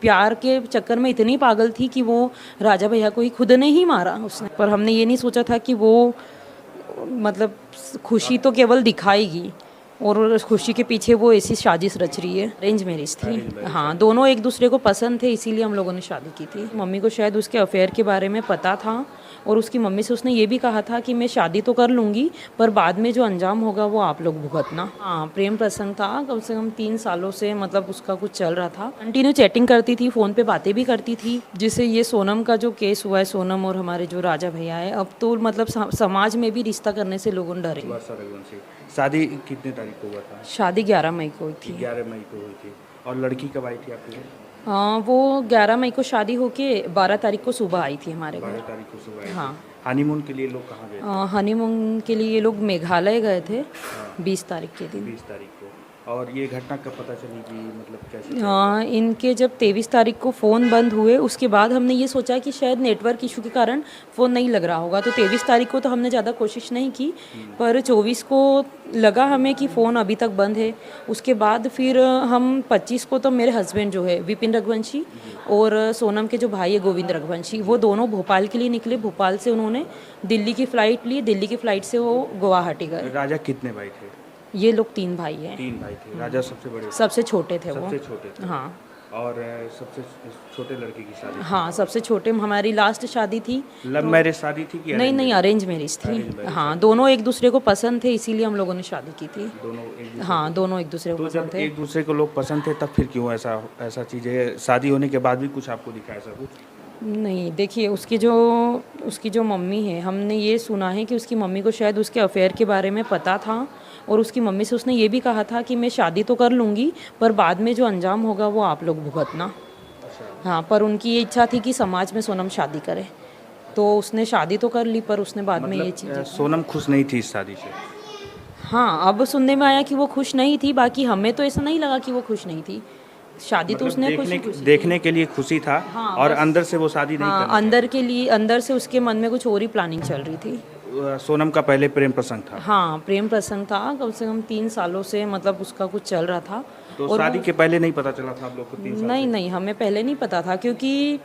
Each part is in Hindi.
प्यार के चक्कर में इतनी पागल थी कि वो राजा भैया को ही खुद ने ही मारा उसने। पर हमने ये नहीं सोचा था कि वो मतलब खुशी तो केवल दिखाएगी और उस खुशी के पीछे वो ऐसी साजिश रच रही है। अरेंज मैरिज थी। हाँ, दोनों एक दूसरे को पसंद थे, इसीलिए हम लोगों ने शादी की थी। मम्मी को शायद उसके अफेयर के बारे में पता था और उसकी मम्मी से उसने ये भी कहा था कि मैं शादी तो कर लूँगी पर बाद में जो अंजाम होगा वो आप लोग भुगतना। हाँ, प्रेम प्रसंग था। कम से कम 3 सालों से मतलब उसका कुछ चल रहा था। कंटिन्यू चैटिंग करती थी, फ़ोन पे बातें भी करती थी। जिससे ये सोनम का जो केस हुआ है, सोनम और हमारे जो राजा भैया है, अब तो मतलब समाज में भी रिश्ता करने से लोग डरे। वर्षा रघुवंशी, शादी कितने तारीख को हुआ था? शादी 11 मई को हुई थी। 11 मई को हुई थी। और लड़की कब आई थी आपके घर? वो 11 मई को शादी होके 12 तारीख को सुबह आई थी हमारे 12 घर। तारीख को सुबह आई थी। हाँ। हनीमून के लिए लोग कहाँ गए थे? हनीमून के लिए ये लोग मेघालय गए थे 20 तारीख के दिन। 20 तारीख को। और ये घटना कब पता चली कि मतलब कैसे? इनके जब 23 तारीख को फ़ोन बंद हुए उसके बाद हमने ये सोचा कि शायद नेटवर्क इशू के कारण फ़ोन नहीं लग रहा होगा, तो 23 तारीख को तो हमने ज़्यादा कोशिश नहीं की। पर 24 को लगा हमें कि फ़ोन अभी तक बंद है। उसके बाद फिर हम 25 को तो मेरे हस्बैंड जो है विपिन रघुवंशी और सोनम के जो भाई है गोविंद रघुवंशी, वो दोनों भोपाल के लिए निकले। भोपाल से उन्होंने दिल्ली की फ़्लाइट ली, दिल्ली की फ़्लाइट से वो गुवाहाटी गए। राजा कितने भाई थे? ये लोग 3 भाई हैं। 3 भाई थे। राजा सबसे बड़े थे? सबसे छोटे थे वो। सबसे छोटे थे। हाँ। और सबसे छोटे लड़के की शादी? हाँ, सबसे छोटे हमारी लास्ट शादी थी। लव मैरिज शादी थी कि नहीं नहीं, अरेंज मैरिज थी। हाँ, दोनों एक दूसरे को पसंद थे, इसीलिए हम लोगों ने शादी की थी। दोनों एक हाँ, दोनों एक दूसरे को तो पसंद जब थे। एक दूसरे को लोग पसंद थे तब फिर क्यों ऐसा चीज़ है? शादी होने के बाद भी कुछ आपको दिखा ऐसा कुछ? नहीं, देखिए उसकी जो मम्मी है, हमने ये सुना है कि उसकी मम्मी को शायद उसके अफेयर के बारे में पता था और उसकी मम्मी से उसने ये भी कहा था कि मैं शादी तो कर लूँगी पर बाद में जो अंजाम होगा वो आप लोग भुगतना। हाँ, पर उनकी ये इच्छा थी कि समाज में सोनम शादी करे, तो उसने शादी तो कर ली पर उसने बाद में ये चीज़ें। सोनम खुश नहीं थी इस शादी से? हाँ, अब सुनने में आया कि वो खुश नहीं थी, बाकी हमें तो ऐसा नहीं लगा कि वो खुश नहीं थी। शादी तो उसने देखने के लिए खुशी था। हाँ, और अंदर से वो शादी नहीं हाँ, अंदर से उसके मन में कुछ और ही प्लानिंग चल रही थी। सोनम का पहले प्रेम प्रसंग था? हाँ, प्रेम प्रसंग था। कम से कम 3 सालों से मतलब उसका कुछ चल रहा था। तो और शादी के पहले नहीं पता चला था आप लोग को 3 साल? नहीं, हमें पहले नहीं पता था, क्योंकि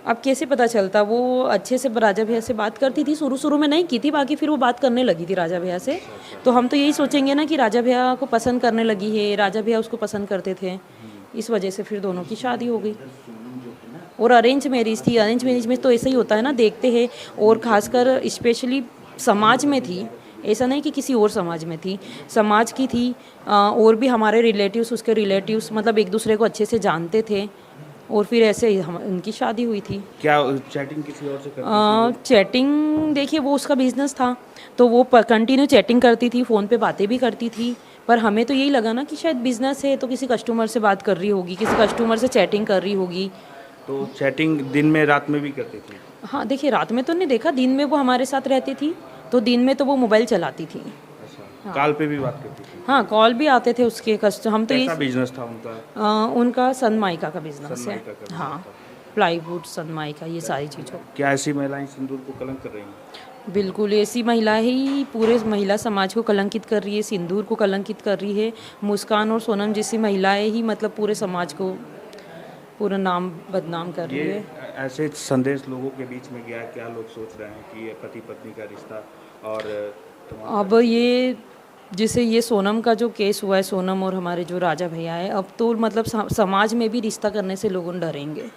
अब कैसे पता चलता। वो अच्छे से राजा भैया से बात करती थी, शुरू में नहीं की थी, बाकी फिर वो बात करने लगी थी राजा भैया से। तो हम तो यही सोचेंगे ना कि राजा भैया को पसंद करने लगी है, राजा भैया उसको पसंद करते थे, इस वजह से फिर दोनों की शादी हो गई। और अरेंज मैरिज थी। अरेंज मैरिज में तो ऐसा ही होता है ना, देखते हैं। और खासकर स्पेशली समाज में थी, ऐसा नहीं कि किसी और समाज में थी, समाज की थी। और भी हमारे रिलेटिव्स, उसके रिलेटिव्स मतलब एक दूसरे को अच्छे से जानते थे और फिर ऐसे ही उनकी शादी हुई थी। क्या चैटिंग किसी और से करती थी? चैटिंग देखिए, वो उसका बिजनेस था तो वो कंटिन्यू चैटिंग करती थी, फ़ोन पे बातें भी करती थी। पर हमें तो यही लगा ना कि शायद बिजनेस है तो किसी कस्टमर से बात कर रही होगी, किसी कस्टमर से चैटिंग कर रही होगी। तो चैटिंग दिन में रात में भी करती थी? हाँ, देखिए रात में तो नहीं देखा, दिन में वो हमारे साथ रहती थी, तो दिन में तो वो मोबाइल चलाती थी। अच्छा। कॉल पे भी बात करती थी? हाँ, कॉल भी आते थे उसके हम तो कैसा बिजनेस था उनका? उनका सनमाइका का बिजनेस है। सनमाइका का business हाँ, था। प्लाईवुड, सनमाइका, ये सारी चीज़ों। क्या ऐसी महिलाएं सिंदूर को कलंक कर रही हैं? बिल्कुल, ऐसी महिला ही पूरे महिला समाज को कलंकित कर रही है, सिंदूर को कलंकित कर रही है। मुस्कान और सोनम जैसी महिलाएं ही मतलब पूरे समाज को पूरा नाम बदनाम कर रही है। ऐसे संदेश लोगों के बीच में गया, क्या लोग सोच रहे हैं कि ये पति पत्नी का रिश्ता? और अब ये जैसे ये सोनम का जो केस हुआ है, सोनम और हमारे जो राजा भैया है, अब तो मतलब समाज में भी रिश्ता करने से लोग डरेंगे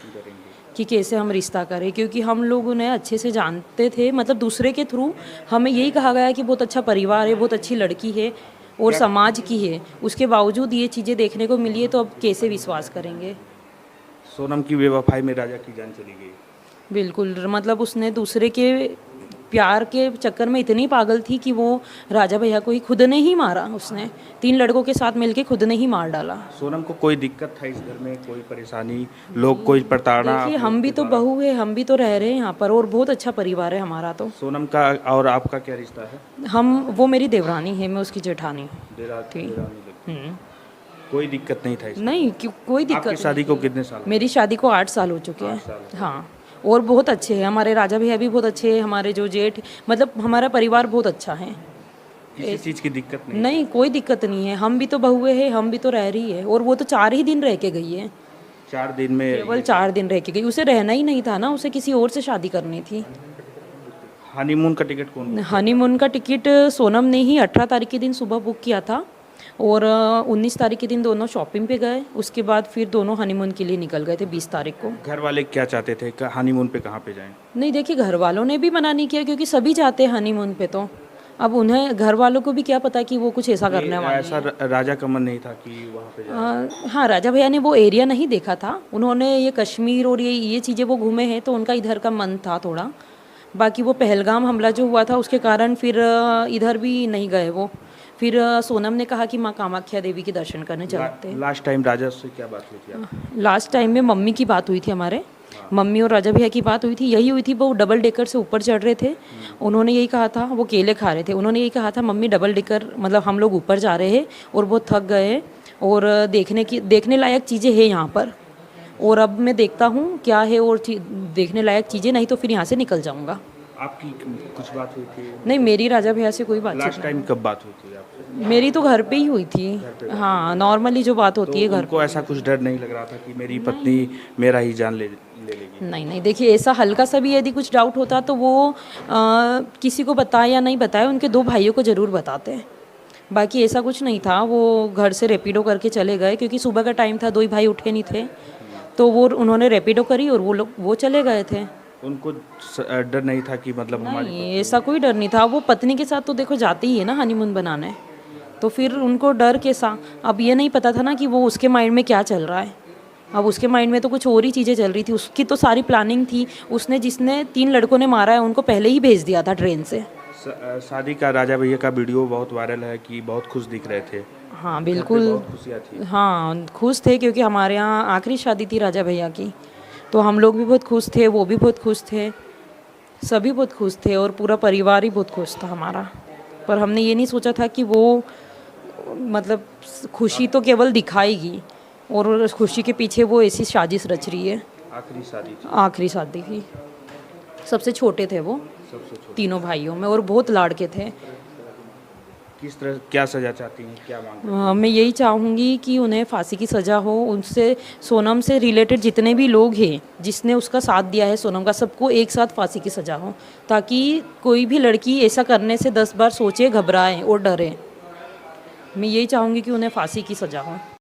कि कैसे हम रिश्ता करें, क्योंकि हम लोग उन्हें अच्छे से जानते थे। मतलब दूसरे के थ्रू हमें यही कहा गया कि बहुत अच्छा परिवार है, बहुत अच्छी लड़की है और समाज की है। उसके बावजूद ये चीज़ें देखने को मिली है, तो अब कैसे विश्वास करेंगे। सोनम की बेवफाई में राजा की जान चली गई? बिल्कुल, मतलब उसने दूसरे के प्यार के चक्कर में इतनी पागल थी कि वो राजा भैया को ही खुद ने ही मारा। उसने 3 लड़कों के साथ मिलके खुद ने ही मार डाला। सोनम को कोई दिक्कत था इस घर में? कोई परेशानी, लोग कोई प्रताड़ना? देखिए, हम भी तो बहू है, हम भी तो रह रहे हैं यहाँ पर और बहुत अच्छा परिवार है हमारा। तो सोनम का और आपका क्या रिश्ता है? वो मेरी देवरानी है, मैं उसकी जेठानी हूँ। देरानी लगती। कोई दिक्कत नहीं था इसमें? नहीं, कोई दिक्कत आपकी शादी को कितने साल? मेरी शादी को 8 साल हो चुके हैं। हाँ, और बहुत अच्छे हैं हमारे राजा भैया भी, बहुत अच्छे हैं हमारे जो जेठ, मतलब हमारा परिवार बहुत अच्छा है। किसी चीज़ की दिक्कत नहीं? नहीं, कोई दिक्कत नहीं है। हम भी तो बहुए हैं, हम भी तो रह रही है और वो तो 4 ही दिन रह के गई है। 4 दिन में केवल 4 दिन रह के गई, उसे रहना ही नहीं था ना, उसे किसी और से शादी करनी थी। हनीमून का टिकट कौन? हनीमून का टिकट सोनम ने ही 18 तारीख के दिन सुबह बुक किया था और 19 तारीख के दिन दोनों शॉपिंग पे गए, उसके बाद फिर दोनों हनीमून के लिए निकल गए थे 20 तारीख को। घर वाले क्या चाहते थे, हनीमून पे कहाँ पे जाएं? नहीं देखिए, घर वालों ने भी मना नहीं किया क्योंकि सभी चाहते हैं हनीमून पे, तो अब उन्हें घर वालों को भी क्या पता कि वो कुछ ऐसा करने वाले हैं। ऐसा राजा का मन नहीं था कि वहाँ पे जाए? हाँ, राजा भैया ने वो एरिया नहीं देखा था, उन्होंने ये कश्मीर और ये चीज़ें वो घूमे हैं, तो उनका इधर का मन था थोड़ा। बाकी वो पहलगाम हमला जो हुआ था उसके कारण फिर इधर भी नहीं गए वो। फिर सोनम ने कहा कि माँ कामाख्या देवी के दर्शन करने चलते हैं। लास्ट टाइम राजा से क्या बात हुई थी आपकी? लास्ट टाइम में मम्मी की बात हुई थी हमारे, मम्मी और राजा भैया की बात हुई थी, यही हुई थी। वो डबल डेकर से ऊपर चढ़ रहे थे, उन्होंने यही कहा था, वो केले खा रहे थे, उन्होंने यही कहा था मम्मी डबल डेकर मतलब हम लोग ऊपर जा रहे हैं और वो थक गए और देखने लायक चीज़ें हैं यहाँ पर, और अब मैं देखता हूँ क्या है और देखने लायक चीज़ें, नहीं तो फिर यहाँ से निकल जाऊँगा। आपकी कुछ बात हुई थी? नहीं, मेरी राजा भैया से कोई बातचीत लास्ट टाइम कब बात हुई थी आपसे? नहीं। मेरी तो घर पे ही हुई थी। हाँ, नॉर्मली जो बात होती है घर। उनको ऐसा कुछ डर नहीं लग रहा था कि मेरी पत्नी मेरा ही जान ले लेगी? नहीं नहीं, देखिए ऐसा हल्का सा भी यदि कुछ डाउट होता तो वो किसी को बताए या नहीं बताए, उनके 2 भाइयों को ज़रूर बताते हैं। बाकी ऐसा कुछ नहीं था, वो घर से रैपिडो करके चले गए क्योंकि सुबह का टाइम था, 2 ही भाई उठे नहीं थे, तो वो उन्होंने रैपिडो करी और वो चले गए थे। उनको डर नहीं था कि मतलब हमारी नहीं, ऐसा कोई डर नहीं था। वो पत्नी के साथ तो देखो जाते ही है ना हनीमून बनाने, तो फिर उनको डर कैसा? अब ये नहीं पता था ना कि वो उसके माइंड में क्या चल रहा है। अब उसके माइंड में तो कुछ और ही चीज़ें चल रही थी, उसकी तो सारी प्लानिंग थी। उसने जिसने 3 लड़कों ने मारा है उनको पहले ही भेज दिया था ट्रेन से। शादी का राजा भैया का वीडियो बहुत वायरल है कि बहुत खुश दिख रहे थे। हाँ बिल्कुल, बहुत खुशियाँ थी। हाँ खुश थे क्योंकि हमारे यहाँ आखिरी शादी थी राजा भैया की, तो हम लोग भी बहुत खुश थे, वो भी बहुत खुश थे, सभी बहुत खुश थे और पूरा परिवार ही बहुत खुश था हमारा। पर हमने ये नहीं सोचा था कि वो मतलब खुशी तो केवल दिखाएगी और उस खुशी के पीछे वो ऐसी साजिश रच रही है। आखिरी शादी थी? आखिरी शादी थी, सबसे छोटे थे वो सबसे छोटी। तीनों भाइयों में, और बहुत लाड़के थे। किस तरह क्या सजा चाहती हैं, क्या मांगती हैं? मैं यही चाहूँगी कि उन्हें फांसी की सज़ा हो। उनसे सोनम से रिलेटेड जितने भी लोग हैं जिसने उसका साथ दिया है सोनम का, सबको एक साथ फांसी की सज़ा हो, ताकि कोई भी लड़की ऐसा करने से 10 बार सोचे, घबराए और डरे। मैं यही चाहूँगी कि उन्हें फांसी की सज़ा हो।